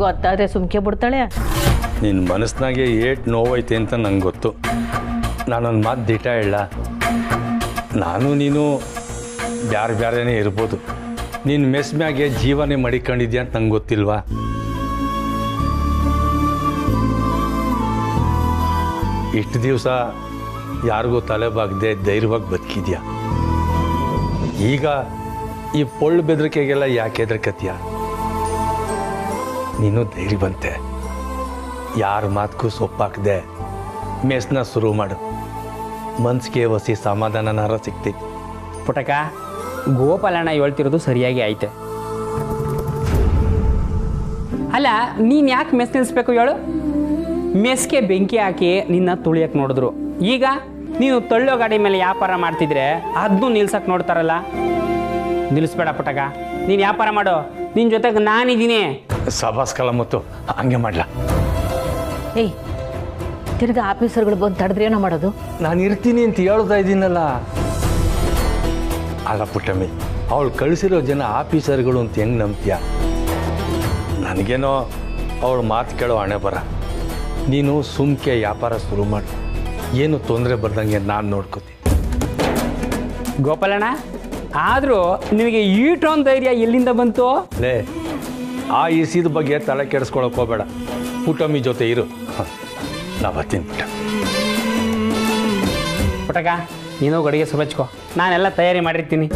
ಗೊತ್ತಾದ್ರೆ ಸುಮ್ಕೆ ಬಿಡ್ತಾಳೆ. ನಿನ್ನ ಮನಸ್ಸಿನಾಗೆ ಏಟ್ ನೋವೈತೆ ಅಂತ ನಂಗೆ ಗೊತ್ತು. ನಾನೊಂದು ಮಾತು ದಿಟ ಹೇಳ, ನಾನು ನೀನು ಬೇರೆನೇ ಇರ್ಬೋದು. ನಿನ್ನ ಮೆಸ್ ಮ್ಯಾಗೆ ಜೀವನೇ ಮಡಿಕೊಂಡಿದ್ಯಾ ಅಂತ ನಂಗೆ ಗೊತ್ತಿಲ್ವಾ? ಇಷ್ಟು ದಿವಸ ಯಾರಿಗೂ ತಲೆ ಬಾಗದೆ ಧೈರ್ಯವಾಗಿ ಬದುಕಿದ್ಯಾ. ಈಗ ಈ ಪೊಳ್ಳು ಬೆದರಿಕೆಗೆಲ್ಲ ಯಾಕೆ ಹೆದರ್ಕತ್ತೀಯ? ನೀನು ಧೈರ್ಯ ಬಂತೆ, ಯಾರ ಮಾತಕ್ಕೂ ಸೊಪ್ಪಾಕದೆ ಮೆಸ್ನ ಶುರು ಮಾಡು. ಮನ್ಸಿಗೆ ಹೊಸಿ ಸಮಾಧಾನನಾರ ಸಿಗ್ತೈತಿ. ಪುಟಕ, ಗೋಪಾಲಣ್ಣ ಹೇಳ್ತಿರೋದು ಸರಿಯಾಗಿ ಐತೆ. ಅಲ್ಲ, ನೀನು ಯಾಕೆ ಮೆಸ್ ನಿಲ್ಲಿಸ್ಬೇಕು ಹೇಳು? ಮೆಸ್ಗೆ ಬೆಂಕಿ ಹಾಕಿ ನಿನ್ನ ತುಳಿಯಕ್ಕೆ ನೋಡಿದ್ರು. ಈಗ ನೀನು ತಳ್ಳೋ ಗಾಡಿ ಮೇಲೆ ವ್ಯಾಪಾರ ಮಾಡ್ತಿದ್ರೆ ಅದನ್ನು ನಿಲ್ಸಕ್ಕೆ ನೋಡ್ತಾರಲ್ಲ. ನಿಲ್ಲಿಸ್ಬೇಡ ಪುಟಕ, ನೀನು ವ್ಯಾಪಾರ ಮಾಡು, ನಿನ್ನ ಜೊತೆಗೆ ನಾನಿದ್ದೀನಿ. ಸಭಾಸ್ಕಲ ಮತ್ತು ಹಂಗೆ ಮಾಡ್ಲಾ? ಏಯ್, ತಿರ್ಗಿ ಆಫೀಸರ್ಗಳು ಬಂದು ತಡೆದ್ರೇನೋ ಮಾಡೋದು? ನಾನು ಇರ್ತೀನಿ ಅಂತ ಹೇಳ್ತಾ ಇದ್ದೀನಲ್ಲ. ಅಲ್ಲ ಪುಟ್ಟಮ್ಮಿ, ಅವಳು ಕಳಿಸಿರೋ ಜನ ಆಫೀಸರ್ಗಳು ಅಂತ ಹೆಂಗೆ ನಂಬ್ತೀಯ? ನನಗೇನೋ ಅವಳು ಮಾತು ಕೇಳೋ ಹಣೆ ಬರ. ನೀನು ಸುಮ್ಕೆ ವ್ಯಾಪಾರ ಶುರು ಮಾಡು, ಏನು ತೊಂದರೆ ಬರ್ದಂಗೆ ನಾನು ನೋಡ್ಕೋತೀನಿ. ಗೋಪಾಲಣ್ಣ, ಆದರೂ ನಿನಗೆ ಈಟೊಂದು ಧೈರ್ಯ ಎಲ್ಲಿಂದ ಬಂತು? ಲೇ, ಆ ಇಸಿದ ಬಗ್ಗೆ ತಲೆ ಕೆಡಿಸ್ಕೊಳಕ್ಕೆ ಹೋಗಬೇಡ. ಪುಟ್ಟಮ್ಮಿ ಜೊತೆ ಇರು. ನಾ ಬರ್ತೀನಿ ಪುಟ್ಟ. ಪುಟಕ, ನೀನು ಗಡಿಗೆ ಸುಬಚ್ಕೋ, ನಾನೆಲ್ಲ ತಯಾರಿ ಮಾಡಿರ್ತೀನಿ.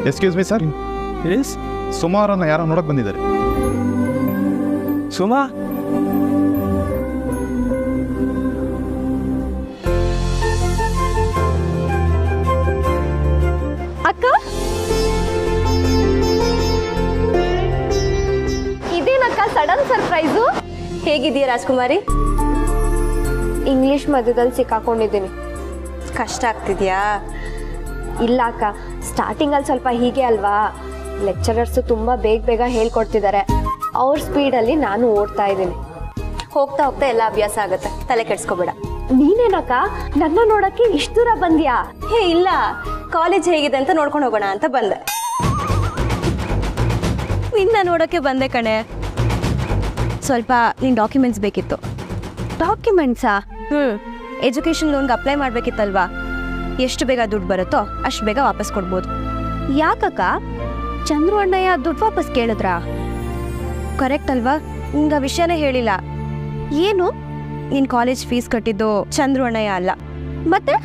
Excuse me sir, yes? ಸುಮಾರನ್ನ ಯಾರೋ ನೋಡಕ್ ಬಂದಿದ್ದಾರೆ. ಸುಮಾ? ಅಕ್ಕ, ಇದೇನಕ್ಕ ಸಡನ್ ಸರ್ಪ್ರೈಸು? ಹೇಗಿದೆಯಾ ರಾಜ್ಕುಮಾರಿ? ಇಂಗ್ಲಿಷ್ ಮಧ್ಯದಲ್ಲಿ ಸಿಕ್ಕಾಕೊಂಡಿದ್ದೀನಿ. ಕಷ್ಟ ಆಗ್ತಿದ್ಯಾ? ಇಲ್ಲ ಅಕ್ಕ, ಸ್ಟಾರ್ಟಿಂಗಲ್ಲಿ ಸ್ವಲ್ಪ ಹೀಗೆ ಅಲ್ವಾ, ಲೆಕ್ಚರರ್ಸು ತುಂಬ ಬೇಗ ಹೇಳ್ಕೊಡ್ತಿದ್ದಾರೆ. ಅವ್ರ ಸ್ಪೀಡಲ್ಲಿ ನಾನು ಓಡ್ತಾ ಇದ್ದೀನಿ. ಹೋಗ್ತಾ ಹೋಗ್ತಾ ಎಲ್ಲ ಅಭ್ಯಾಸ ಆಗುತ್ತೆ, ತಲೆ ಕೆಡ್ಸ್ಕೊಬೇಡ. ನೀನೇನಕ್ಕ ನನ್ನ ನೋಡಕ್ಕೆ ಇಷ್ಟು ದೂರ ಬಂದ್ಯಾ? ಹೇ ಇಲ್ಲ, ಕಾಲೇಜ್ ಹೇಗಿದೆ ಅಂತ ನೋಡ್ಕೊಂಡು ಹೋಗೋಣ ಅಂತ ಬಂದೆ. ನಿನ್ನ ನೋಡೋಕ್ಕೆ ಬಂದೆ ಕಣೆ. ಸ್ವಲ್ಪ ನಿನ್ನ ಡಾಕ್ಯುಮೆಂಟ್ಸ್ ಬೇಕಿತ್ತು. ಡಾಕ್ಯುಮೆಂಟ್ಸಾ? ಎಜುಕೇಷನ್ ಲೋನ್ಗೆ ಅಪ್ಲೈ ಮಾಡಬೇಕಿತ್ತಲ್ವಾ? ಎಷ್ಟು ಬೇಗ ದುಡ್ಡು ಬರುತ್ತೋ ಅಷ್ಟು ಬೇಗ ವಾಪಸ್ ಕೊಡ್ಬೋದು. ಯಾಕಕ್ಕ? ಚಂದ್ರು ಅಣ್ಣಯ್ಯ ದುಡ್ಡು ವಾಪಸ್ ಕೇಳಿದ್ರಾ? ಕರೆಕ್ಟ್ ಅಲ್ವಾ? ನಿಂಗೆ ಆ ವಿಷಯನೇ ಹೇಳಿಲ್ಲ. ಏನು? ನೀನು ಕಾಲೇಜ್ ಫೀಸ್ ಕಟ್ಟಿದ್ದು ಚಂದ್ರು ಅಣ್ಣಯ್ಯ ಅಲ್ಲ, ಮತ್ತೆ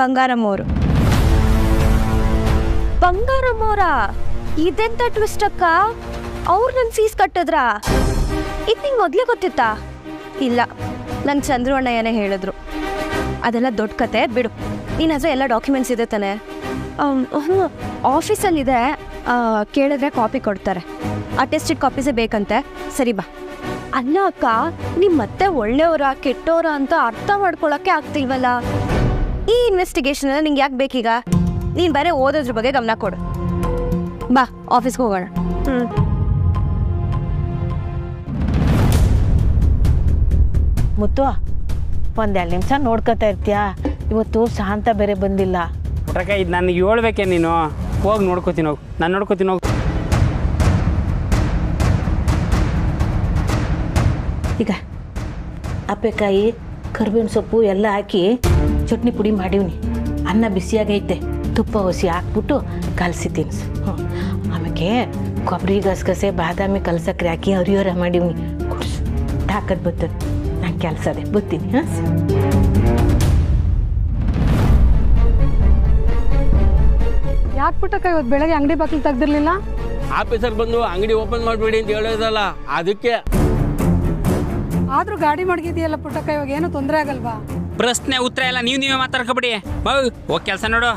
ಬಂಗಾರಮ್ಮ ಅವರು. ಬಂಗಾರಮ್ಮ ಅವರ? ಇದೆಂತ ಟ್ವಿಸ್ಟ್ ಅಕ್ಕ? ಅವ್ರು ನನ್ನ ಫೀಸ್ ಕಟ್ಟಿದ್ರಾ? ಇದು ನಿಂಗೆ ಮೊದಲೇ ಗೊತ್ತಿತ್ತಾ? ಇಲ್ಲ, ನನ್ನ ಚಂದ್ರು ಅಣ್ಣಯ್ಯನೇ ಹೇಳಿದ್ರು. ಅದೆಲ್ಲ ದೊಡ್ಡ ಕತೆ ಬಿಡು. ನಿನ್ನ ಹತ್ರ ಎಲ್ಲ ಡಾಕ್ಯುಮೆಂಟ್ಸ್ ಇದೆ ತಾನೆ? ಆಫೀಸಲ್ಲಿದೆ, ಕೇಳಿದ್ರೆ ಕಾಪಿ ಕೊಡ್ತಾರೆ. ಅಟೆಸ್ಟೆಡ್ ಕಾಪೀಸೇ ಬೇಕಂತೆ. ಸರಿ ಬಾ. ಅಲ್ಲ ಅಕ್ಕ, ನಿಮ್ಮ ಮತ್ತೆ ಒಳ್ಳೆಯವರ ಕೆಟ್ಟವರ ಅಂತ ಅರ್ಥ ಮಾಡ್ಕೊಳಕ್ಕೆ ಆಗ್ತಿಲ್ವಲ್ಲ. ಈ ಇನ್ವೆಸ್ಟಿಗೇಷನ್ ಎಲ್ಲ ನಿಂಗೆ ಯಾಕೆ ಬೇಕೀಗ? ನೀನು ಬರೀ ಓದೋದ್ರ ಬಗ್ಗೆ ಗಮನ ಕೊಡು. ಬಾ, ಆಫೀಸ್ಗೆ ಹೋಗೋಣ. ಮುತ್ತು, ಒಂದೆರಡು ನಿಮಿಷ ನೋಡ್ಕೊತಾ ಇರ್ತೀಯಾ? ಇವತ್ತು ಶಾಂತ ಬೇರೆ ಬಂದಿಲ್ಲ. ಪುಟಕ, ಇದು ನನಗೆ ಹೇಳ್ಬೇಕೆ ನೀನು? ಹೋಗಿ ನೋಡ್ಕೋತೀನಿ, ಹೋಗಿ. ನಾನು ನೋಡ್ಕೋತೀನಿ, ಹೋಗಿ. ಈಗ ಅಪ್ಪೆಕಾಯಿ, ಕರ್ಬೇವಿನ ಸೊಪ್ಪು ಎಲ್ಲ ಹಾಕಿ ಚಟ್ನಿ ಪುಡಿ ಮಾಡೀವ್ನಿ. ಅನ್ನ ಬಿಸಿಯಾಗೈತೆ, ತುಪ್ಪ ಹೊಸಿ ಹಾಕ್ಬಿಟ್ಟು ಕಲಸಿ ತಿನ್ಸು. ಆಮೇಲೆ ಕೊಬ್ಬರಿ, ಗಸಗಸೆ, ಬಾದಾಮಿ ಕಲ್ಸಕ್ರೆ ಹಾಕಿ ಹರಿಯೋರ ಮಾಡೀವ್ನಿ. ಕುಡಿಸು, ತಾಕತ್ ಬರ್ತದೆ. ನಾನು ಕೆಲಸ ಅದೇ ಬರ್ತೀನಿ. ಹಾಂ, ಯಾಕೆ ಪುಟ್ಟಕ್ಕ ಇವತ್ತು ಬೆಳಗ್ಗೆ ಅಂಗಡಿ ಬಾಗಿಲು ತೆಗ್ದಿರ್ಲಿಲ್ಲ? ಆಫೀಸರ್ ಬಂದು ಅಂಗಡಿ ಓಪನ್ ಮಾಡಬೇಡಿ ಅಂತ ಹೇಳೋದಲ್ಲ, ಅದಕ್ಕೆ. ಆದ್ರೂ ಗಾಡಿ ಮಡಗಿದೆಯಲ್ಲ ಪುಟ್ಟಕ್ಕ, ಇವಾಗ ಏನು ತೊಂದರೆ ಆಗಲ್ವಾ? ಪ್ರಶ್ನೆ ಉತ್ತರ ಎಲ್ಲ ನೀವೇ ಮಾತಾಡ್ಕೊಬಿಡಿ. ಹೋಗಿ ಕೆಲಸ ನೋಡು.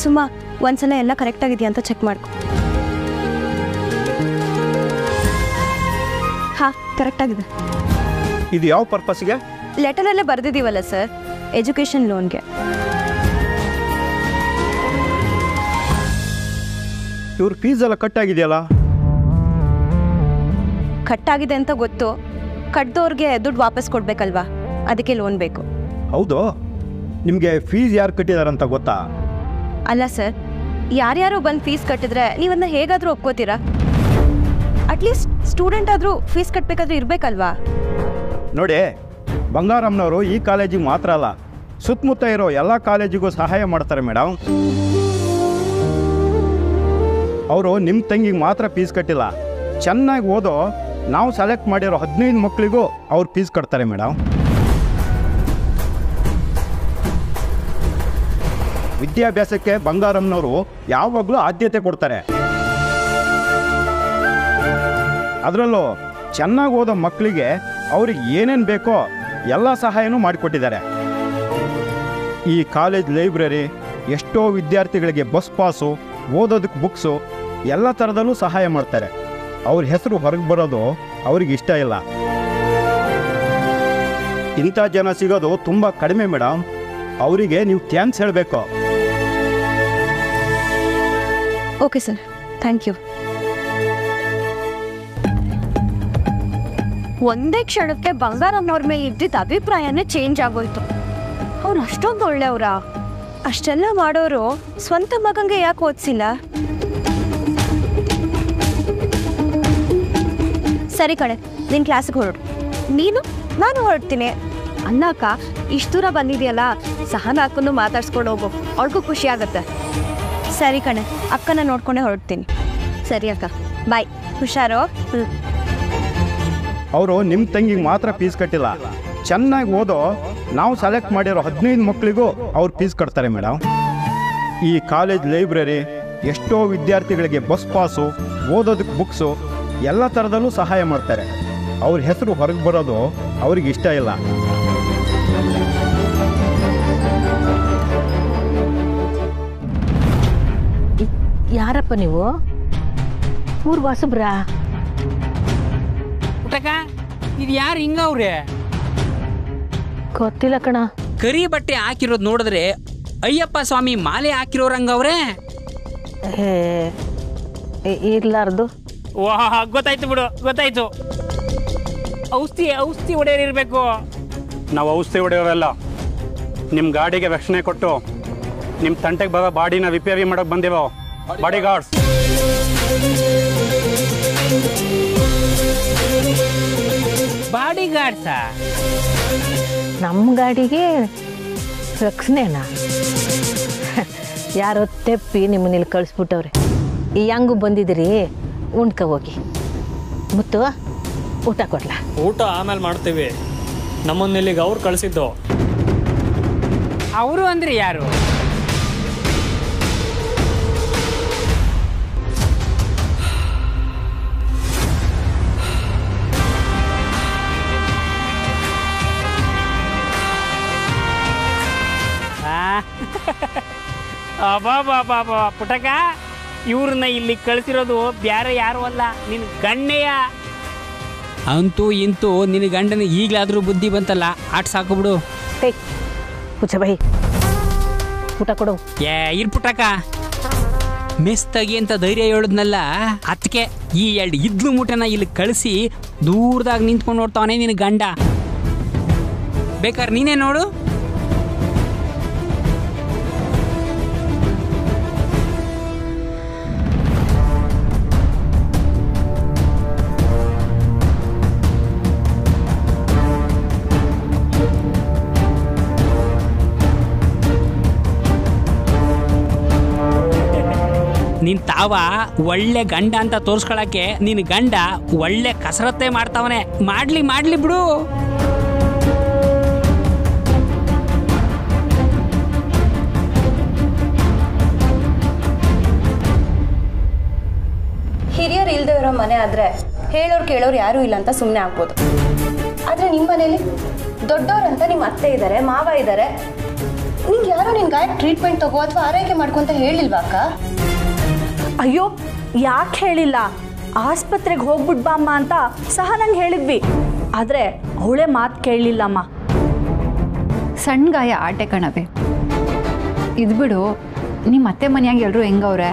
ಸುಮ್ಮ ಒಂದ್ಸಲ ಎಲ್ಲ ಕರೆಕ್ಟಾಗಿದೆಯಾ ಅಂತ ಚೆಕ್ ಮಾಡ್ಕೊ. ಹಾಂ, ಕರೆಕ್ಟಾಗಿದೆ. ಇದು ಯಾವ ಪರ್ಪಸ್ಗೆ? ಲೆಟರಲ್ಲೇ ಬರೆದಿದ್ದೀವಲ್ಲ ಸರ್, ಎಜುಕೇಷನ್ ಲೋನ್ಗೆ. ಇವ್ರ ಫೀಸ್ ಎಲ್ಲ ಕಟ್ಟಾಗಿದೆಯಲ್ಲ? ಕಟ್ಟಾಗಿದೆ ಅಂತ ಗೊತ್ತು, ಕಟ್ಟಿದವ್ರಿಗೆ ದುಡ್ಡು ವಾಪಸ್ ಕೊಡ್ಬೇಕಲ್ವಾ, ಅದಕ್ಕೆ ಲೋನ್ ಬೇಕು. ಹೌದು, ನಿಮಗೆ ಫೀಸ್ ಯಾರು ಕಟ್ಟಿದಾರಂತ ಗೊತ್ತಾ? ಅಲ್ಲ ಸರ್, ಯಾರ್ಯಾರೋ ಬಂದು ಫೀಸ್ ಕಟ್ಟಿದ್ರೆ ನೀವನ್ನ ಹೇಗಾದರೂ ಒಪ್ಕೋತೀರಾ? ಅಟ್ಲೀಸ್ಟ್ ಸ್ಟೂಡೆಂಟ್ ಆದರೂ ಫೀಸ್ ಕಟ್ಟಬೇಕಾದ್ರೂ ಇರಬೇಕಲ್ವಾ? ನೋಡಿ, ಬಂಗಾರಮ್ಮನವರು ಈ ಕಾಲೇಜಿಗೆ ಮಾತ್ರ ಅಲ್ಲ, ಸುತ್ತಮುತ್ತ ಇರೋ ಎಲ್ಲ ಕಾಲೇಜಿಗೂ ಸಹಾಯ ಮಾಡ್ತಾರೆ ಮೇಡಮ್. ಅವರು ನಿಮ್ಮ ತಂಗಿಗೆ ಮಾತ್ರ ಫೀಸ್ ಕಟ್ಟಿಲ್ಲ, ಚೆನ್ನಾಗಿ ಓದೋ ನಾವು ಸೆಲೆಕ್ಟ್ ಮಾಡಿರೋ 15 ಮಕ್ಕಳಿಗೂ ಅವ್ರು ಫೀಸ್ ಕಟ್ತಾರೆ ಮೇಡಮ್. ವಿದ್ಯಾಭ್ಯಾಸಕ್ಕೆ ಬಂಗಾರಮ್ಮನವರು ಯಾವಾಗಲೂ ಆದ್ಯತೆ ಕೊಡ್ತಾರೆ. ಅದರಲ್ಲೂ ಚೆನ್ನಾಗಿ ಓದೋ ಮಕ್ಕಳಿಗೆ ಅವ್ರಿಗೆ ಏನೇನು ಬೇಕೋ ಎಲ್ಲ ಸಹಾಯನೂ ಮಾಡಿಕೊಟ್ಟಿದ್ದಾರೆ. ಈ ಕಾಲೇಜ್ ಲೈಬ್ರರಿ, ಎಷ್ಟೋ ವಿದ್ಯಾರ್ಥಿಗಳಿಗೆ ಬಸ್ ಪಾಸು, ಓದೋದಕ್ಕೆ ಬುಕ್ಸು ಎಲ್ಲ ಥರದಲ್ಲೂ ಸಹಾಯ ಮಾಡ್ತಾರೆ. ಅವ್ರ ಹೆಸರು ಹೊರಗೆ ಬರೋದು ಅವ್ರಿಗೆ ಇಷ್ಟ ಇಲ್ಲ. ಇಂಥ ಜನ ಸಿಗೋದು ತುಂಬ ಕಡಿಮೆ ಮೇಡಮ್. ಅವರಿಗೆ ನೀವು ಥ್ಯಾಂಕ್ಸ್ ಹೇಳಬೇಕು. Okay sir, thank you. ಒಂದೇ ಕ್ಷಣಕ್ಕೆ ಬಂಗಾರಮ್ಮನವ್ರ ಮೇಲೆ ಇದ್ದಿದ್ದ ಅಭಿಪ್ರಾಯನೇ ಚೇಂಜ್ ಆಗೋಯ್ತು. ಅವ್ರು ಅಷ್ಟೊಂದು ಒಳ್ಳೆಯವರಾ? ಅಷ್ಟೆಲ್ಲ ಮಾಡೋರು ಸ್ವಂತ ಮಗಂಗೆ ಯಾಕೆ ಓದಿಸಿಲ್ಲ? ಸರಿ ಕಣೆ, ನಿನ್ನ ಕ್ಲಾಸಿಗೆ ಹೊರಡು. ನಾನು ಹೊರಡ್ತೀನಿ. ಅಣ್ಣಕ್ಕ ಇಷ್ಟು ದೂರ ಬಂದಿದೆಯಲ್ಲ, ಸಹನ ಅಕ್ಕನ್ನು ಮಾತಾಡ್ಸ್ಕೊಂಡು ಹೋಗು, ಅವ್ಳಿಗೂ ಖುಷಿ ಆಗುತ್ತೆ. ಸರಿ ಕಣೆ, ಅಕ್ಕನ ನೋಡ್ಕೊಂಡೆ ಹೊರಡ್ತೀನಿ. ಸರಿ ಅಕ್ಕ, ಬಾಯ್, ಹುಷಾರು. ಅವರು ನಿಮ್ಮ ತಂಗಿಗೆ ಮಾತ್ರ ಫೀಸ್ ಕಟ್ಟಿಲ್ಲ, ಚೆನ್ನಾಗಿ ಓದೋ ನಾವು ಸೆಲೆಕ್ಟ್ ಮಾಡಿರೋ 15 ಮಕ್ಕಳಿಗೂ ಅವ್ರು ಫೀಸ್ ಕಟ್ತಾರೆ ಮೇಡಮ್. ಈ ಕಾಲೇಜ್ ಲೈಬ್ರರಿ, ಎಷ್ಟೋ ವಿದ್ಯಾರ್ಥಿಗಳಿಗೆ ಬಸ್ ಪಾಸು, ಓದೋದಕ್ಕೆ ಬುಕ್ಸು ಎಲ್ಲ ಥರದಲ್ಲೂ ಸಹಾಯ ಮಾಡ್ತಾರೆ. ಅವ್ರ ಹೆಸರು ಹೊರಗೆ ಬರೋದು ಅವ್ರಿಗೆ ಇಷ್ಟ ಇಲ್ಲ. ಯಾರಪ್ಪ ನೀವು? ಊರ್ ವಾಸಬ್ರಾ? ಪುಟಕ, ಇದು ಯಾರು ಹಿಂಗವ್ರೆ? ಗೊತ್ತಿಲ್ಲ ಕಣ. ಕರಿ ಬಟ್ಟೆ ಹಾಕಿರೋದು ನೋಡಿದ್ರೆ ಅಯ್ಯಪ್ಪ ಸ್ವಾಮಿ ಮಾಲೆ ಹಾಕಿರೋರಂಗವ್ರೆ. ಇರ್ಲಾರ್ದು. ವಾಹ್, ಗೊತ್ತಾಯ್ತು ಬಿಡು, ಗೊತ್ತಾಯ್ತು. ಔಷಧಿ ಹೊಡೆಯೋರು ಇರಬೇಕು. ನಾವು ಔಷಧಿ ಹೊಡೆಯೋರಲ್ಲ, ನಿಮ್ಮ ಗಾಡಿಗೆ ರಕ್ಷಣೆ ಕೊಟ್ಟು ನಿಮ್ಮ ತಂಟೆಗೆ ಬರೋ ಬಾಡಿನ ರಿಪೇರಿ ಮಾಡೋಕೆ ಬಂದಿರೋ ಬಾಡಿ ಗಾರ್ಡ್ಸ್. ಬಾಡಿ ಗಾರ್ಡ್ಸಾ? ನಮ್ಮ ಗಾಡಿಗೆ ರಕ್ಷಣೆನಾ? ಯಾರೋ ತೆಪ್ಪಿ ನಿಮ್ಮನ್ನ ಇಲ್ಲಿ ಕಳಿಸ್ಬಿಟ್ಟವ್ರೆ. ಈ ಹೆಂಗು ಬಂದಿದ್ದೀರಿ, ಉಣ್ಕ ಹೋಗಿ. ಮುತ್ತು, ಊಟ ಕೊಡ್ಲ? ಊಟ ಆಮೇಲೆ ಮಾಡ್ತೀವಿ. ನಮ್ಮನ್ನ ಇಲ್ಲಿಗೆ ಅವ್ರು ಕಳಿಸಿದ್ದು. ಅವರು ಅಂದ್ರೆ ಯಾರು? ಅಬ್ಬಾ ಪುಟಕ, ಇವ್ರನ್ನ ಇಲ್ಲಿ ಕಳಿಸಿರೋದು ಬ್ಯಾರೆ ಯಾರು ಅಲ್ಲ, ನಿನ್ನ ಗಂಡೆಯ. ಅಂತೂ ಇಂತೂ ನಿನ್ನ ಗಂಡನ ಈಗಲಾದರೂ ಬುದ್ಧಿ ಬಂತಲ್ಲ, ಆಟ ಸಾಕು ಬಿಡು. ಬೈ, ಊಟ ಕೊಡು. ಇರ್ ಪುಟಕ, ಮೆಸ್ ತಗಿ ಅಂತ ಧೈರ್ಯ ಹೇಳಿದ್ನಲ್ಲ, ಅದಕ್ಕೆ ಈ 2 ಇದ್ಲು ಮೂಟೆನ ಇಲ್ಲಿ ಕಳಿಸಿ ದೂರದಾಗ ನಿಂತ್ಕೊಂಡು ನೋಡ್ತಾವನೆ ನಿನ್ನ ಗಂಡ. ಬೇಕಾದ್ರೆ ನೀನೇ ನೋಡು. ನಿನ್ ತಾವ ಒಳ್ಳೆ ಗಂಡ ಅಂತ ತೋರ್ಸ್ಕೊಳಕ್ಕೆ ನಿನ್ ಗಂಡ ಒಳ್ಳೆ ಕಸರತ್ತೆ ಮಾಡ್ತಾವನೆ. ಮಾಡ್ಲಿ ಬಿಡು. ಹಿರಿಯರು ಇಲ್ದೇ ಇರೋ ಮನೆ ಆದ್ರೆ ಹೇಳೋರು ಕೇಳೋರು ಯಾರೂ ಇಲ್ಲ ಅಂತ ಸುಮ್ಮನೆ ಆಗ್ಬೋದು. ಆದ್ರೆ ನಿಮ್ಮ ಮನೇಲಿ ದೊಡ್ಡವ್ರಂತ ನಿಮ್ಮ ಅತ್ತೆ ಇದ್ದಾರೆ, ಮಾವ ಇದ್ದಾರೆ. ನಿಂಗೆ ಯಾರೋ ನಿನ್ ಗಾಯಕ್ಕೆ ಟ್ರೀಟ್ಮೆಂಟ್ ತಗೋ ಅಥವಾ ಆರೈಕೆ ಮಾಡ್ಕೊಂತ ಹೇಳಿಲ್ವಾ ಅಕ್ಕ? ಅಯ್ಯೋ ಯಾಕೆ ಹೇಳಿಲ್ಲ, ಆಸ್ಪತ್ರೆಗೆ ಹೋಗ್ಬಿಟ್ ಬಾಮ್ಮ ಅಂತ ಸಹ ನಂಗೆ ಹೇಳಿದ್ವಿ, ಆದರೆ ಅವಳೇ ಮಾತು ಕೇಳಲಿಲ್ಲಮ್ಮ. ಸಣ್ಣ ಗಾಯ ಆಟೆ ಕಣವೆ, ಇದು ಬಿಡು. ನಿಮ್ಮ ಅತ್ತೆ ಮನೆಯಾಗ ಎಲ್ಲರೂ ಹೆಂಗವ್ರೆ?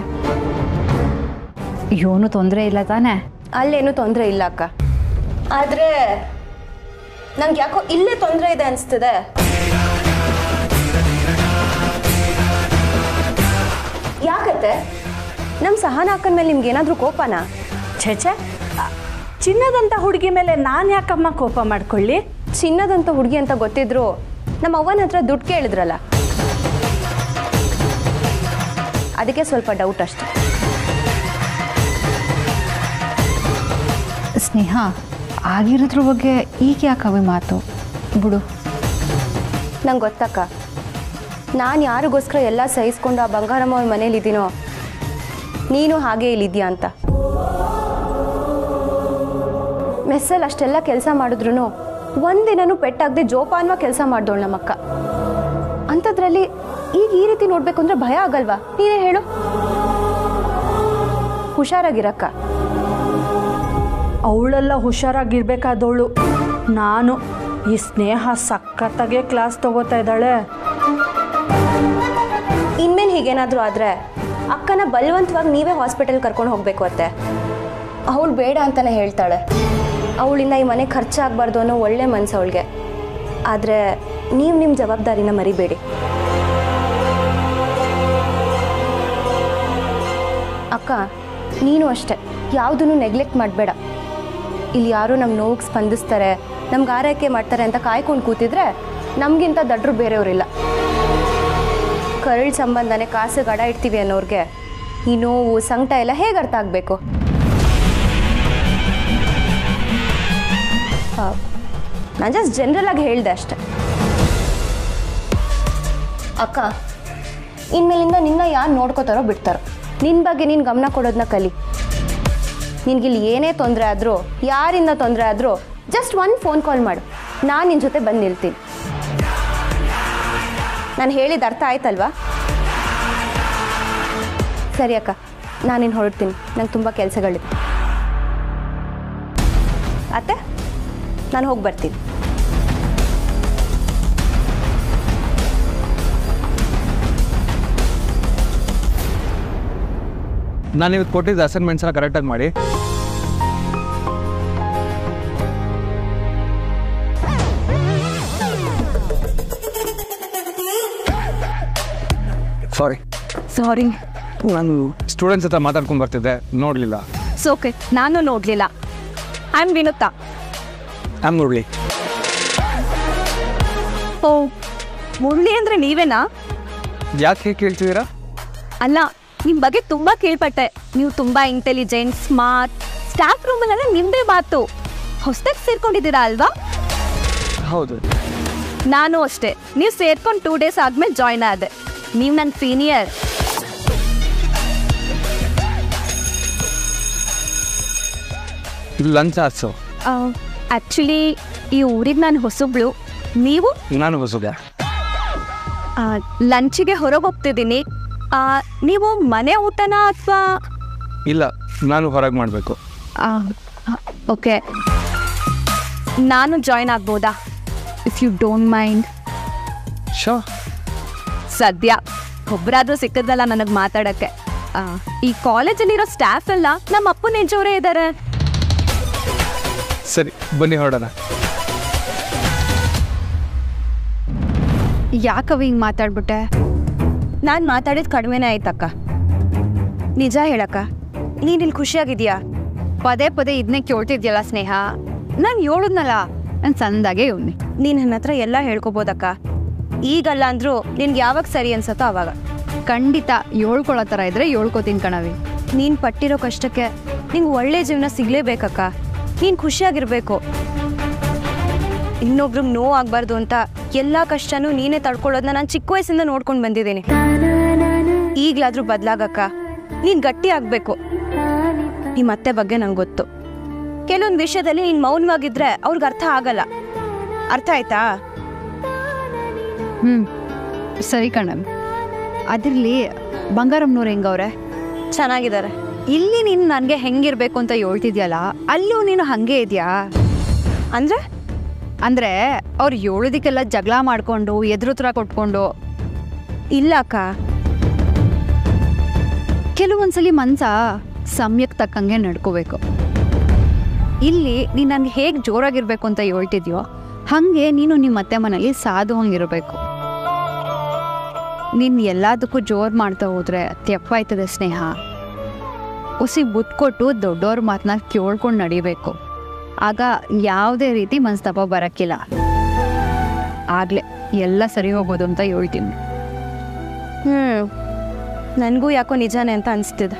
ಏನೂ ತೊಂದರೆ ಇಲ್ಲ ತಾನೇ? ಅಲ್ಲೇನೂ ತೊಂದರೆ ಇಲ್ಲ ಅಕ್ಕ, ಆದರೆ ನಂಗೆ ಯಾಕೋ ಇಲ್ಲೇ ತೊಂದರೆ ಇದೆ ಅನಿಸ್ತದೆ. ಯಾಕತ್ತೆ ನಮ್ಮ ಸಹನ ಅಕ್ಕನ ಮೇಲೆ ನಿಮ್ಗೆ ಏನಾದರೂ ಕೋಪನಾ? ಛೇಛೆ, ಚಿನ್ನದಂಥ ಹುಡುಗಿ ಮೇಲೆ ನಾನು ಯಾಕಮ್ಮ ಕೋಪ ಮಾಡ್ಕೊಳ್ಳಿ? ಚಿನ್ನದಂಥ ಹುಡುಗಿ ಅಂತ ಗೊತ್ತಿದ್ರು ನಮ್ಮ ಅವ್ವನ ಹತ್ರ ದುಡ್ಡು ಕೇಳಿದ್ರಲ್ಲ, ಅದಕ್ಕೆ ಸ್ವಲ್ಪ ಡೌಟ್ ಅಷ್ಟೆ. ಸ್ನೇಹ, ಆಗಿರೋದ್ರ ಬಗ್ಗೆ ಈಗ ಯಾಕವೆ ಮಾತು ಬಿಡು. ನಂಗೆ ಗೊತ್ತಕ್ಕ, ನಾನು ಯಾರಿಗೋಸ್ಕರ ಎಲ್ಲ ಸಹಿಸ್ಕೊಂಡು ಆ ಬಂಗಾರಮ್ಮ ಅವ್ರ ಮನೇಲಿದ್ದೀನೋ, ನೀನು ಹಾಗೇ ಇಲ್ಲಿದ್ಯಾ ಅಂತ. ಮೆಸ್ಸಲ್ಲಿ ಅಷ್ಟೆಲ್ಲ ಕೆಲಸ ಮಾಡಿದ್ರು ಒಂದಿನೂ ಪೆಟ್ಟಾಗದೆ ಜೋಪಾನವಾಗಿ ಕೆಲಸ ಮಾಡ್ದೋಳು ನಮ್ಮಕ್ಕ. ಅಂಥದ್ರಲ್ಲಿ ಈಗ ಈ ರೀತಿ ನೋಡ್ಬೇಕು ಅಂದ್ರೆ ಭಯ ಆಗಲ್ವಾ? ನೀನೇ ಹೇಳು. ಹುಷಾರಾಗಿರಕ್ಕ. ಅವಳೆಲ್ಲ ಹುಷಾರಾಗಿರ್ಬೇಕಾದವಳು. ನಾನು ಈ ಸ್ನೇಹ ಸಖತ್ತಾಗೆ ಕ್ಲಾಸ್ ತಗೋತಾ ಇದ್ದಾಳೆ. ಇನ್ಮೇಲೆ ಹೀಗೇನಾದರೂ ಆದರೆ ಅಕ್ಕನ ಬಲವಂತವಾಗಿ ನೀವೇ ಹಾಸ್ಪಿಟಲ್ ಕರ್ಕೊಂಡು ಹೋಗಬೇಕು ಅತ್ತೆ. ಅವಳು ಬೇಡ ಅಂತಲೇ ಹೇಳ್ತಾಳೆ. ಅವಳಿಂದ ಈ ಮನೆ ಖರ್ಚಾಗಬಾರ್ದು ಅನ್ನೋ ಒಳ್ಳೆ ಮನಸ್ಸು ಅವಳಿಗೆ. ಆದರೆ ನೀವು ನಿಮ್ಮ ಜವಾಬ್ದಾರಿನ ಮರಿಬೇಡಿ ಅಕ್ಕ. ನೀನು ಅಷ್ಟೆ, ಯಾವುದನ್ನು ನೆಗ್ಲೆಕ್ಟ್ ಮಾಡಬೇಡ. ಇಲ್ಲಿ ಯಾರೋ ನಮ್ಮ ನೋವಿಗೆ ಸ್ಪಂದಿಸ್ತಾರೆ, ನಮ್ಗೆ ಆರೈಕೆ ಮಾಡ್ತಾರೆ ಅಂತ ಕಾಯ್ಕೊಂಡು ಕೂತಿದ್ರೆ ನಮಗಿಂತ ದಡ್ರು ಬೇರೆಯವರಿಲ್ಲ. ಕರಳು ಸಂಬಂಧನೇ ಕಾಸು ಗಡ ಇಡ್ತೀವಿ ಅನ್ನೋರಿಗೆ ಈ ನೋವು ಸಂಕಟ ಎಲ್ಲ ಹೇಗೆ ಅರ್ಥ ಆಗಬೇಕು? ನಾನು ಜಸ್ಟ್ ಜನರಲ್ ಆಗಿ ಹೇಳಿದೆ ಅಷ್ಟೆ. ಅಕ್ಕ, ಇನ್ಮೇಲಿಂದ ನಿನ್ನ ಯಾರು ನೋಡ್ಕೋತಾರೋ ಬಿಡ್ತಾರೋ, ನಿನ್ನ ಬಗ್ಗೆ ನೀನು ಗಮನ ಕೊಡೋದನ್ನ ಕಲಿ. ನಿನ್ಗಿಲ್ಲಿ ಏನೇ ತೊಂದರೆ ಆದರೂ, ಯಾರಿಂದ ತೊಂದರೆ ಆದರೂ ಜಸ್ಟ್ ಒಂದು ಫೋನ್ ಕಾಲ್ ಮಾಡು, ನಾನು ನಿನ್ನ ಜೊತೆ ಬಂದು ನಿಲ್ತೀನಿ. ನಾನು ಹೇಳಿದ ಅರ್ಥ ಆಯ್ತಲ್ವಾ? ಸರಿ ಅಕ್ಕ, ನಾನಿನ್ನು ಹೊರಡ್ತೀನಿ, ನಂಗೆ ತುಂಬ ಕೆಲಸಗಳಿದೆ. ಅತ್ತೆ, ನಾನು ಹೋಗಿ ಬರ್ತೀನಿ. ನಾನು ಇವತ್ತು ಕೊಟ್ಟಿದ್ದ ಅಸೈನ್ಮೆಂಟ್ಸ್ ಎಲ್ಲ ಕರೆಕ್ಟಾಗಿ ಮಾಡಿ. ಸಾರಿ, ನಾನು ಸ್ಟೂಡೆಂಟ್ಸ್ ಹತ್ರ ಮಾತಾಡ್ಕೊಂಡು ಬರ್ತಿದ್ದೆ, ನೋಡಲಿಲ್ಲ. ಓಕೆ, ನಾನು ನೋಡಲಿಲ್ಲ. I am Vinutha. I am Murali. Oh, Murali ಅಂದರೆ ನೀವೇನಾ? ಯಾಕೆ ಹೇಗೆ ಕೇಳ್ತಿದ್ದೀರಾ? ಅಲ್ಲ, ನಿಮ್ಮ ಬಗ್ಗೆ ತುಂಬ ಕೇಳ್ಪಟ್ಟೆ. ನೀವು ತುಂಬ ಇಂಟೆಲಿಜೆಂಟ್, ಸ್ಮಾರ್ಟ್. ಸ್ಟಾಫ್ ರೂಮಲ್ಲೆಲ್ಲ ನಿಮ್ಮದೇ ಮಾತು. ಹೊಸದಾಗಿ ಸೇರ್ಕೊಂಡಿದ್ದೀರಾ ಅಲ್ವಾ? ಹೌದು. ನಾನು ಅಷ್ಟೇ. ನೀವು ಸೇರ್ಕೊಂಡು 2 days ಆದಮೇಲೆ ಜಾಯ್ನ್ ಆದೆ. ನೀವು ನನ್ನ ಸೀನಿಯರ್. ಲಂಚ್ ಆಸು. ಆ್ಯಕ್ಚುಲಿ ಈ ಊರಿಗೆ ನಾನು ಹೊಸಬ್ಳು. ನೀವು? ನಾನು ಹೊಸಬ. ಲಂಚಿಗೆ ಹೊರಗೆ ಹೋಗ್ತಿದ್ದೀನಿ. ನೀವು ಮನೆ ಊಟನಾ ಅಥವಾ? ಇಲ್ಲ, ನಾನು ಹೊರಗೆ ಮಾಡಬೇಕು. ಓಕೆ, ನಾನು ಜಾಯ್ನ್ ಆಗ್ಬೋದಾ? If you don't mind. So, ಸದ್ಯ ಒಬ್ಬರಾದ್ರೂ ಸಿಕ್ಕಿದ್ರಲ್ಲ ನನಗೆ ಮಾತಾಡೋಕ್ಕೆ. ಈ ಕಾಲೇಜಲ್ಲಿರೋ ಸ್ಟಾಫ್ ಎಲ್ಲ ನಮ್ಮ ಅಪ್ಪನ ಏಜವರೇ ಇದ್ದಾರೆ. ಸರಿ, ಬನ್ನಿ ಹೊರಡೋಣ. ಯಾಕವ ಹಿಂಗೆ ಮಾತಾಡ್ಬಿಟ್ಟೆ? ನಾನು ಮಾತಾಡಿದ ಕಡಿಮೆನೇ ಆಯ್ತಕ್ಕ. ನಿಜ ಹೇಳಕ್ಕ, ನೀನು ಇಲ್ಲಿ ಖುಷಿಯಾಗಿದೆಯಾ? ಪದೇ ಪದೇ ಇದನ್ನೇ ಕೇಳ್ತಿದ್ಯಲ್ಲ ಸ್ನೇಹ. ನಾನು ಹೇಳೋದ್ನಲ್ಲ, ನಾನು ಸಂದಾಗೆ ಇವ್ನಿ. ನೀನು ನನ್ನ ಹತ್ರ ಎಲ್ಲ ಹೇಳ್ಕೊಬೋದಕ್ಕ. ಈಗಲ್ಲ ಅಂದರೂ ನಿನ್ಗೆ ಯಾವಾಗ ಸರಿ ಅನ್ಸತ್ತೋ ಆವಾಗ. ಖಂಡಿತ ಹೇಳ್ಕೊಳ್ಳೋ ಥರ ಇದ್ರೆ ಹೇಳ್ಕೊತೀನಿ ಕಣವಿ. ನೀನು ಪಟ್ಟಿರೋ ಕಷ್ಟಕ್ಕೆ ನಿಂಗೆ ಒಳ್ಳೆ ಜೀವನ ಸಿಗಲೇಬೇಕಕ್ಕ. ನೀನು ಖುಷಿಯಾಗಿರ್ಬೇಕು. ಇನ್ನೊಬ್ರಿಗೆ ನೋವು ಆಗಬಾರ್ದು ಅಂತ ಎಲ್ಲ ಕಷ್ಟನೂ ನೀನೇ ತಡ್ಕೊಳ್ಳೋದನ್ನ ನಾನು ಚಿಕ್ಕ ವಯಸ್ಸಿಂದ ನೋಡ್ಕೊಂಡು ಬಂದಿದ್ದೀನಿ. ಈಗಲಾದರೂ ಬದಲಾಗಕ್ಕ. ನೀನು ಗಟ್ಟಿ ಆಗಬೇಕು. ನಿಮ್ಮ ಅತ್ತೆ ಬಗ್ಗೆ ನಂಗೆ ಗೊತ್ತು. ಕೆಲವೊಂದು ವಿಷಯದಲ್ಲಿ ನೀನು ಮೌನವಾಗಿದ್ದರೆ ಅವ್ರಿಗೆ ಅರ್ಥ ಆಗಲ್ಲ. ಅರ್ಥ ಆಯ್ತಾ? ಸರಿ ಕಣವಿ. ಅದಿರಲಿ, ಬಂಗಾರಮ್ಮನವ್ರು ಹೆಂಗವ್ರೆ? ಚೆನ್ನಾಗಿದ್ದಾರೆ. ಇಲ್ಲಿ ನೀನು ನನಗೆ ಹೆಂಗಿರ್ಬೇಕು ಅಂತ ಹೇಳ್ತಿದ್ಯಲ್ಲ, ಅಲ್ಲೂ ನೀನು ಹಾಗೆ ಇದೆಯಾ? ಅಂದರೆ ಅವ್ರು ಹೇಳೋದಕ್ಕೆಲ್ಲ ಜಗಳ ಮಾಡಿಕೊಂಡು ಎದುರುತ್ರ ಕೊಟ್ಕೊಂಡು. ಇಲ್ಲ ಅಕ್ಕ, ಕೆಲವೊಂದ್ಸಲಿ ಮನ್ಸ ಸಮಯಕ್ಕೆ ತಕ್ಕಂಗೆ ನಡ್ಕೋಬೇಕು. ಇಲ್ಲಿ ನೀನು ನನಗೆ ಹೇಗೆ ಜೋರಾಗಿರ್ಬೇಕು ಅಂತ ಹೇಳ್ತಿದ್ಯೋ ಹಾಗೆ ನೀನು ನಿಮ್ಮ ಅತ್ತೆ ಮನೇಲಿ ಸಾಧು ಹಂಗಿರಬೇಕು. ನೀನು ಎಲ್ಲದಕ್ಕೂ ಜೋರು ಮಾಡ್ತಾ ಹೋದ್ರೆ ತೆಪ್ಪಾಯ್ತದೆ ಸ್ನೇಹ. ಹುಸಿ ಬುತ್ ಕೊಟ್ಟು ದೊಡ್ಡವ್ರ ಮಾತನ್ನ ಕೇಳ್ಕೊಂಡು ನಡಿಬೇಕು. ಆಗ ಯಾವುದೇ ರೀತಿ ಮನಸ್ತಾಪ ಬರೋಕ್ಕಿಲ್ಲ. ಆಗಲೇ ಎಲ್ಲ ಸರಿ ಹೋಗೋದು ಅಂತ ಹೇಳ್ತೀನಿ. ನನಗೂ ಯಾಕೋ ನಿಜಾನೇ ಅಂತ ಅನಿಸ್ತಿದೆ.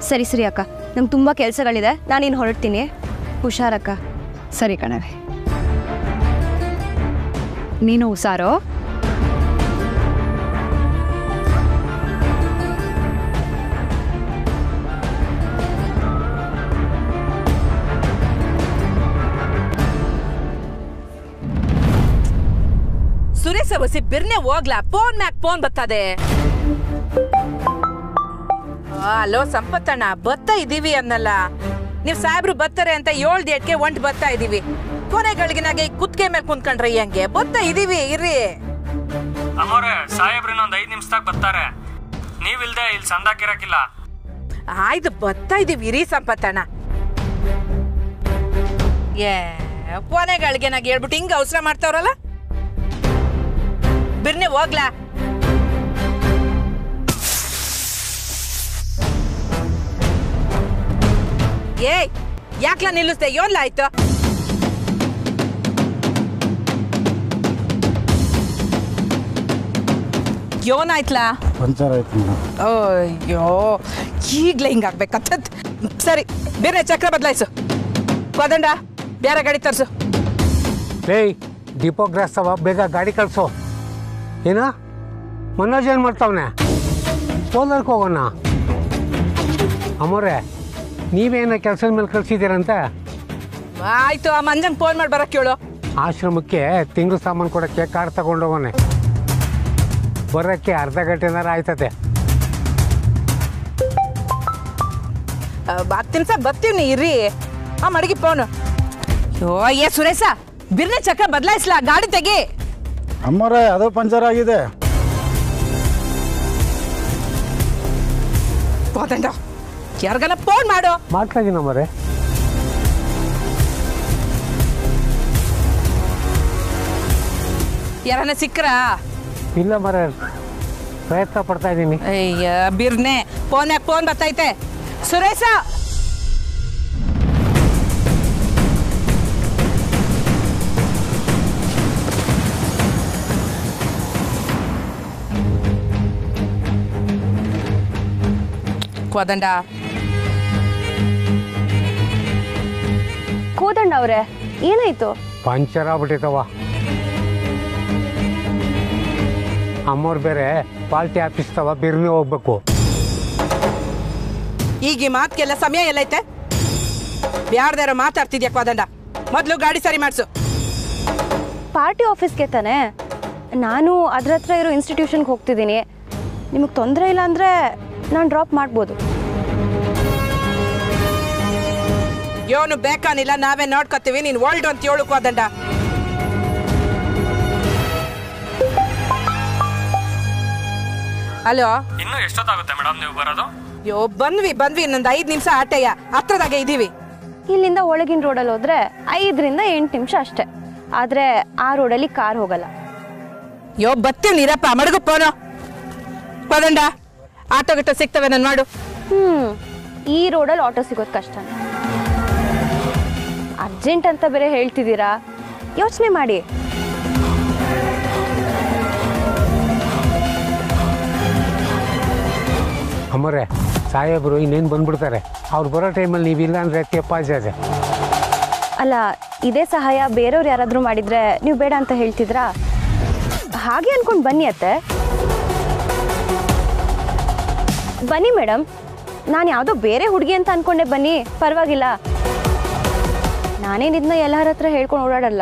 ಸರಿ ಸರಿ ಅಕ್ಕ, ನಂಗೆ ತುಂಬ ಕೆಲಸಗಳಿದೆ, ನಾನಿನ್ನು ಹೊರಡ್ತೀನಿ. ಹುಷಾರಕ್ಕ. ಸರಿ ಕಣವೆ, ನೀನು ಹುಷಾರೋ. ಸುರೇಶ ಬಸಿ ಬಿರ್ನೆ ಹೋಗ್ಲಾ, ಫೋನ್ ಮ್ಯಾಕ್ ಫೋನ್ ಬರ್ತದೆ. ಹಲೋ ಸಂಪತ್ತಣ್ಣ, ಬರ್ತಾ ಇದೀವಿ ಅನ್ನಲ್ಲ. ನೀವ್ ಸಾಹೇಬ್ರು ಬರ್ತಾರೆ ಅಂತ 7 ಡೇಟ್ಗೆ ಒಂಟ್ ಬರ್ತಾ ಇದೀವಿ. ಕೊನೆಗಳಿಗಿನಾಗೆ ಕುತ್ಕೆ ಮೇಲೆ ಕುಂತ್ಕೊಂಡ್ರೆ ಹೆಂಗೆ? ಬರ್ತಾ ಇದೀವಿ, ಇರ್ರಿ. ಅಮ್ಮೋರೆ, ಸಾಹೇಬ್ರು ಇನ್ನೊಂದು 5 ನಿಮಿಷದಾಗ ಬರ್ತಾರೆ. ನೀವಿಲ್ದೆ ಇಲ್ಲಿ ಸಂದಾಕಿರಕ್ಕಿಲ್ಲ. ಆಯ್ತು, ಬರ್ತಾ ಇದೀವಿ, ಇರಿ ಸಂಪತ್ತಣ್ಣ. ಕೊನೆಗಳಿಗೆನಾಗ ಹೇಳ್ಬಿಟ್ಟು ಹಿಂಗ ಅವಸರ ಮಾಡ್ತಾವ್ರಲ್ಲ. ಬಿರ್ನೆ ಹೋಗ್ಲಾ. ಏಯ್, ಯಾಕ್ಲಾ ನಿಲ್ಲಿಸ್ದೆ? ಯೋನ್ಲ ಆಯ್ತು. ಯೋನಾಯ್ತ್ಲಾ? ಪಂಚರ್ ಆಯ್ತು. ಅಯ್ಯೋ, ಈಗ್ಲೇ ಹಿಂಗಾಗ್ಬೇಕತ್ತ. ಸರಿ, ಬೇರೆ ಚಕ್ರ ಬದಲಾಯಿಸು. ಕೋದಂಡ, ಬೇರೆ ಗಾಡಿ ತರಿಸು. ಏಯ್, ಡಿಪೋ ಗ್ರಾಸ್ತವ, ಬೇಗ ಗಾಡಿ ಕಳಿಸು. ಏನ ಮನೋಜ್ ಏನು ಮಾಡ್ತಾವನೆ? ಸೋಲರ್ಗೆ ಹೋಗೋಣ. ಅಮ್ಮೋರೆ, ನೀವೇನ ಕೆಲಸದ ಮೇಲೆ ಕಳ್ಸಿದ್ದೀರಂತೆ? ಆಯ್ತು, ಆ ಮಂಜಂಗೆ ಫೋನ್ ಮಾಡಿ ಬರಕ್ಕೆ ಹೇಳು. ಆಶ್ರಮಕ್ಕೆ ತಿಂಗಳು ಸಾಮಾನು ಕೊಡೋಕ್ಕೆ ಕಾರ್ ತಗೊಂಡೋಗೋನೆ. ಬರೋಕ್ಕೆ ಅರ್ಧ ಗಂಟೆನಾರ ಆಯ್ತದೆ. 10 ನಿಮಿಷ ಬರ್ತೀವಿ, ಇರ್ರಿ. ಆ ಮಡಗಿ ಫೋನು. ಏ ಸುರೇಶ, ಬಿರ್ನೆ ಚಕ್ರ ಬದಲಾಯಿಸ್ಲಾ, ಗಾಡಿ ತೆಗಿ. ಅಮ್ಮರೇ, ಅದು ಪಂಚರ್ ಆಗಿದೆ. ಕೋದಂಡ, ಯಾರಿಗಾನ ಫೋನ್ ಮಾಡು. ಮಾಡ್ತಾ ಇದೀನಿ ಅಮ್ಮರೇ. ಯಾರನ್ನ ಸಿಕ್ಕ್ರ? ಇಲ್ಲ ಮರೇ, ಪ್ರಯತ್ನ ಪಡ್ತಾ ಇದ್ದೀನಿ. ಅಯ್ಯ ಬಿರ್ನೆ, ಫೋನ್ ಬರ್ತೈತೆ. ಸುರೇಶ, ಕೋದಂಡ. ಕೋದಂಡ ಅವ್ರೆ, ಏನಾಯ್ತು? ಪಂಚರ್ ಆಗ್ಬಿಟ್ಟಿತ್ತವ. ಅಮ್ಮವ್ರು ಬೇರೆ ಪಾಲ್ಟಿ ಆಫೀಸ್ ತವ ಬಿರ್ನಿ ಹೋಗ್ಬೇಕು. ಈಗ ಈ ಮಾತ್ಗೆಲ್ಲ ಸಮಯ ಎಲ್ಲೈತೆ? ಯಾರ್ದಾರ ಮಾತಾಡ್ತಿದ್ಯಾ ಕೋದಂಡ? ಮೊದಲು ಗಾಡಿ ಸರಿ ಮಾಡಿಸು. ಪಾರ್ಟಿ ಆಫೀಸ್ಗೆ ತಾನೆ? ನಾನು ಅದ್ರ ಹತ್ರ ಇರೋ ಇನ್ಸ್ಟಿಟ್ಯೂಷನ್ಗೆ ಹೋಗ್ತಿದ್ದೀನಿ. ನಿಮಗೆ ತೊಂದರೆ ಇಲ್ಲ ಅಂದರೆ ನಾನು ಡ್ರಾಪ್ ಮಾಡ್ಬೋದು. ಯೋನು ಬೇಕಾನಿಲ್ಲ, ನಾವೇ ನೋಡ್ಕೊತೀವಿ. ನೀನು ಓಲ್ಡ್ ಅಂತ ಹೇಳು ಕೋದಂಡ. ಹಲೋ, ಇನ್ನು ಎಷ್ಟೊತ್ತಾಗುತ್ತೆ ಮೇಡಮ್ ನೀವು ಬರೋದು? ಯೋ, ಬಂದ್ವಿ ಇನ್ನೊಂದು 5 ನಿಮಿಷ ಆಟಯ್ಯ, ಹತ್ರದಾಗೆ ಇದೀವಿ. ಇಲ್ಲಿಂದ ಒಳಗಿನ ರೋಡಲ್ಲಿ ಹೋದ್ರೆ 5 ರಿಂದ 8 ನಿಮಿಷ ಅಷ್ಟೇ. ಆದರೆ ಆ ರೋಡಲ್ಲಿ ಕಾರ್ ಹೋಗಲ್ಲ. ಯೋ, ಬರ್ತೀವಿ ನೀರಪ್ಪ, ಮಡಗು ಫೋನು. ಕೋದಂಡ, ಆಟೋ ಗಿಟ್ಟ ಸಿಗ್ತವೆ ನಾನು ಮಾಡು. ಈ ರೋಡಲ್ಲಿ ಆಟೋ ಸಿಗೋದು ಕಷ್ಟ. ಅರ್ಜೆಂಟ್ ಅಂತ ಬೇರೆ ಹೇಳ್ತಿದ್ದೀರಾ, ಯೋಚನೆ ಮಾಡಿ. ಅಮ್ಮರೇ, ಸಾಹೇಬರು ಇನ್ನೇನು ಬಂದ್ಬಿಡ್ತಾರೆ. ಅವ್ರು ಬರೋ ಟೈಮಲ್ಲಿ ನೀವಿಲ್ಲ ಅಂದರೆ ತೆಪ್ಪಾಜಾದೆ. ಅಲ್ಲ, ಇದೇ ಸಹಾಯ ಬೇರೆಯವ್ರು ಯಾರಾದರೂ ಮಾಡಿದರೆ ನೀವು ಬೇಡ ಅಂತ ಹೇಳ್ತಿದ್ರಾ? ಹಾಗೆ ಅನ್ಕೊಂಡು ಬನ್ನಿ ಅತ್ತೆ. ಬನ್ನಿ ಮೇಡಮ್, ನಾನು ಯಾವುದೋ ಬೇರೆ ಹುಡುಗಿ ಅಂತ ಅನ್ಕೊಂಡೆ. ಬನ್ನಿ, ಪರವಾಗಿಲ್ಲ. ನಾನೇನು ಇದನ್ನ ಎಲ್ಲರ ಹತ್ರ ಹೇಳ್ಕೊಂಡು ಓಡಾಡಲ್ಲ.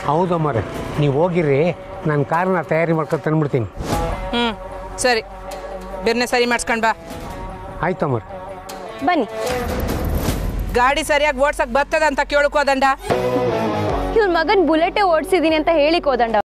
ಹೌದಮ್ಮರೆ, ನೀವು ಹೋಗಿರಿ, ನಾನು ಕಾರನ್ನ ತಯಾರಿ ಮಾಡ್ಕೊಂಡು ತಂದ್ಬಿಡ್ತೀನಿ. ಸರಿ, ಬೆರ್ನೆ ಸರಿ ಮಾಡಿಸ್ಕೊಂಡು ಬಾ. ಆಯ್ತಮ್ಮರೆ. ಬನ್ನಿ. ಗಾಡಿ ಸರಿಯಾಗಿ ಓಡ್ಸಕ್ ಬರ್ತದ ಅಂತ ಕೇಳ್ಕೋದಂಡ. ಇವ್ರ ಮಗನ್ ಬುಲೆಟೇ ಓಡಿಸಿದೀನಿ ಅಂತ ಹೇಳಿಕೋದಂಡ.